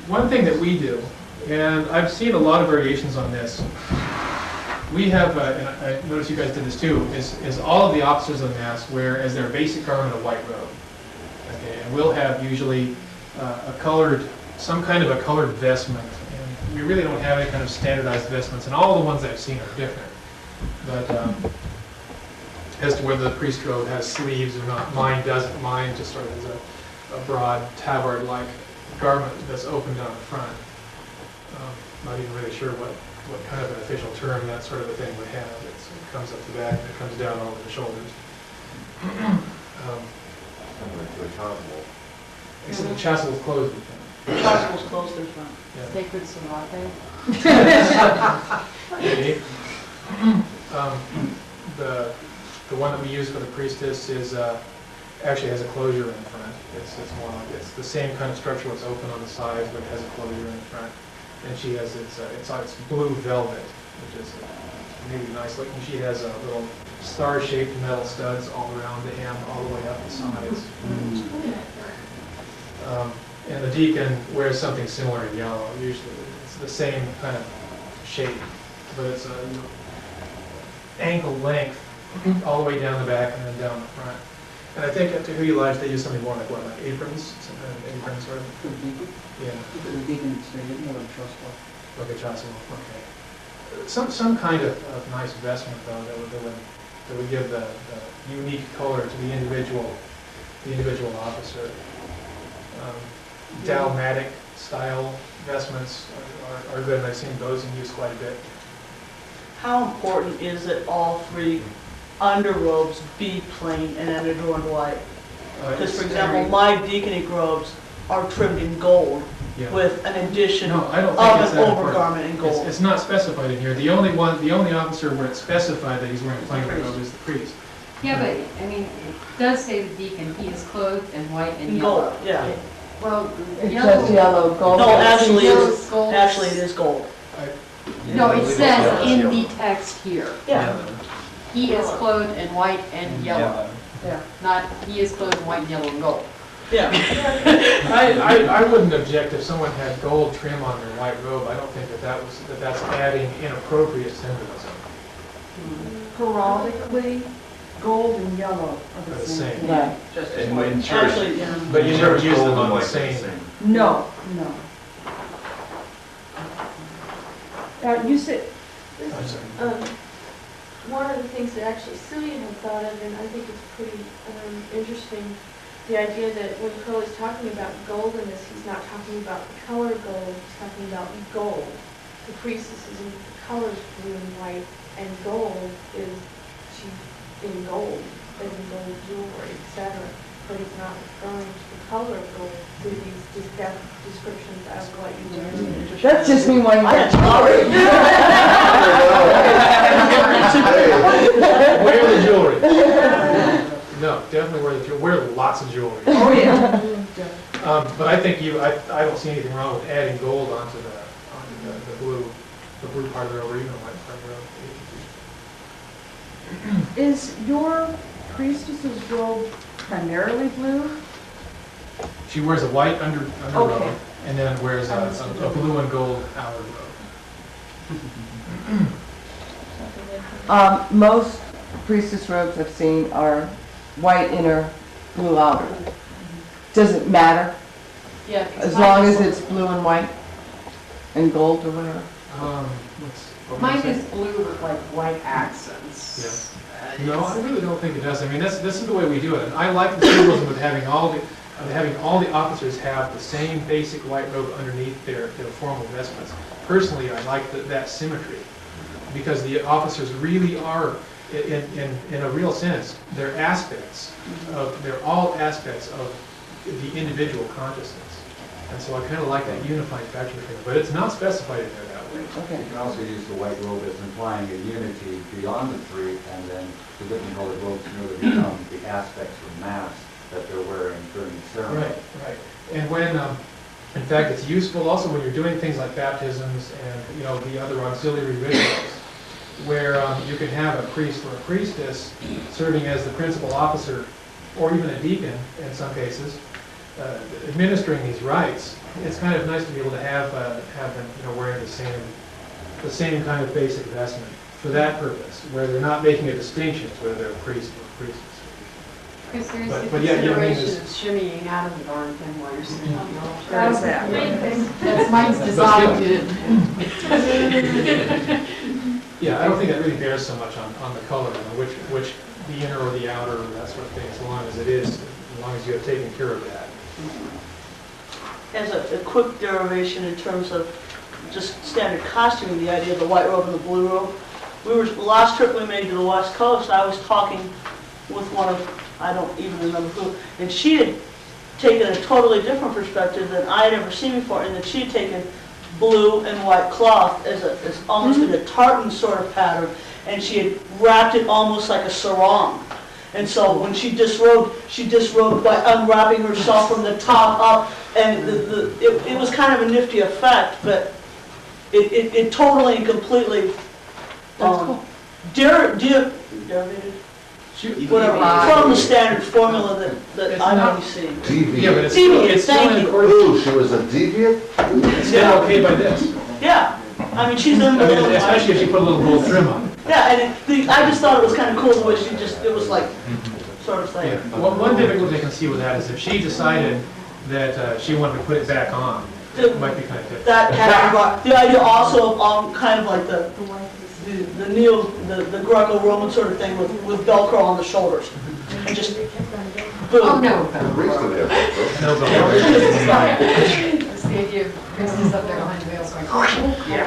one thing that we do, and I've seen a lot of variations on this, we have, and I noticed you guys did this too, is all of the officers of the Mass wear as their basic garment a white robe. Okay, and we'll have usually some kind of a colored vestment. And we really don't have any kind of standardized vestments, and all the ones I've seen are different. But as to whether the priest robe has sleeves or not, mine doesn't. Mine just sort of has a broad tabard-like garment that's open down the front. Not even really sure what kind of an official term that sort of a thing would have. It comes up the back and it comes down over the shoulders. Except the chasuble is closed. The chasuble is closed in front. Yeah. Sacred Sonate. Maybe. The one that we use for the priestess is actually has a closure in front. It's more like it's the same kind of structure. It's open on the sides, but it has a closure in front. And she has it's blue velvet, which is really nice looking. She has little star-shaped metal studs all around the hem, all the way up the sides. And the deacon wears something similar in yellow. Usually, it's the same kind of shape, but it's ankle length all the way down the back and then down the front. And I think to who you lodge, they use something more like what, like aprons, some kind of apron sort of. For the deacon? Yeah. For the deacon, it's more than trustful. Like a chasuble. Okay. Some kind of nice vestment though that would give the unique color to the individual officer. Dalmatic style vestments are good, and I've seen those in use quite a bit. How important is it all three underrobes be plain and adorned white? Because, for example, my deaconic robes are trimmed in gold with an addition No, I don't of think it's an that important. overgarment in gold. It's not specified in here. The only officer where it's specified that he's wearing a plain robe is the priest. Yeah, but, I mean, it does say the deacon, he is clothed in white and In yellow. gold, yeah. Well, It's just yellow, gold. No, actually, Yellow's gold. actually it is gold. No, it says in the text here, Yeah. he is clothed in white and yellow. Yeah. Not, he is clothed in white and yellow and gold. Yeah. I wouldn't object if someone had gold trim on their white robe. I don't think that's adding inappropriate symbolism. Heraldically, gold and yellow are They're the same. Right. And when church, Actually, yeah. But you never use them gold and on the white are same. No, no. You said, I'm sorry. One of the things that actually Celia had thought of, and I think it's pretty interesting, the idea that when Crowley's talking about goldenness, he's not talking about the color gold, he's talking about gold. The priestess is in the colors blue and white, and gold is she's in gold, as in gold jewelry, etc. But he's not referring to the color of gold through these descriptions of what you wear. That's just me wanting I to. had jewelry. Wear the jewelry. No, definitely wear the jewelry. Wear lots of jewelry. oh yeah. But I think I don't see anything wrong with adding gold onto the blue part of the robe, or even the white part of the robe. Is your priestess's robe primarily blue? She wears a white under Okay. robe, and then wears a blue and gold outer robe. Most priestess robes I've seen are white inner, blue outer. Doesn't matter, Yeah. as long as it's blue and white and gold or whatever. What Mine was it? is blue with like white accents. No, I really don't think it does. I mean, this is the way we do it. And I like the symbolism of having all the officers have the same basic white robe underneath their formal vestments. Personally, I like that symmetry, because the officers really are, in a real sense, they're all aspects of the individual consciousness. And so I kind of like that unified factor between them. But it's not specified in there that way. Okay. You can also use the white robe as implying a unity beyond the three, and then the different colored robes merely become the aspects of Mass that they're wearing during the ceremony. Right. And when, in fact, it's useful also when you're doing things like baptisms and the other auxiliary rituals, where you can have a priest or a priestess serving as the principal officer, or even a deacon in some cases, administering these rites, it's kind of nice to be able to have them, wearing the same kind of basic vestment for that purpose, where they're not making a distinction as whether they're a priest or a priestess. Because there's the But yeah, you know, I mean, Consideration this- of shimmying out of the barn then while you're sitting on the altar. That's That's mine's But designed to. Yeah, I don't think that really bears so much on the color, which the inner or the outer, that sort of thing, as long as as long as you have taken care of that. As a quick derivation in terms of just standard costuming, the idea of the white robe and the blue robe. The last trip we made to the West Coast, I was talking with one of, I don't even remember who, and she had taken a totally different perspective than I had ever seen before, in that she had taken blue and white cloth as almost in a tartan sort of pattern, and she had wrapped it almost like a sarong. And so when she disrobed by unwrapping herself from the top up, and it was kind of a nifty effect, but it totally and completely derivated, whatever, from the standard formula that It's I've not- already seen. Yeah, but it's Deviant, it's still thank in you. accordance, Ooh, she was a deviant? it's still okay by this. Yeah, I mean, she's in I the mean, little. especially if she put a little gold trim on it. Yeah, and I just thought it was kind of cool the way it was like, sort of Yeah. thing. Well, one difficulty I can see with that is if she decided that she wanted to put it back on, it might be kind of difficult. That kind of, the idea also of kind of like the Greco-Roman sort of thing with Velcro on the shoulders. And just, Oh, boom. no. Priest didn't have that, No, but- It's the idea of Christmas up there behind the veil going, yeah.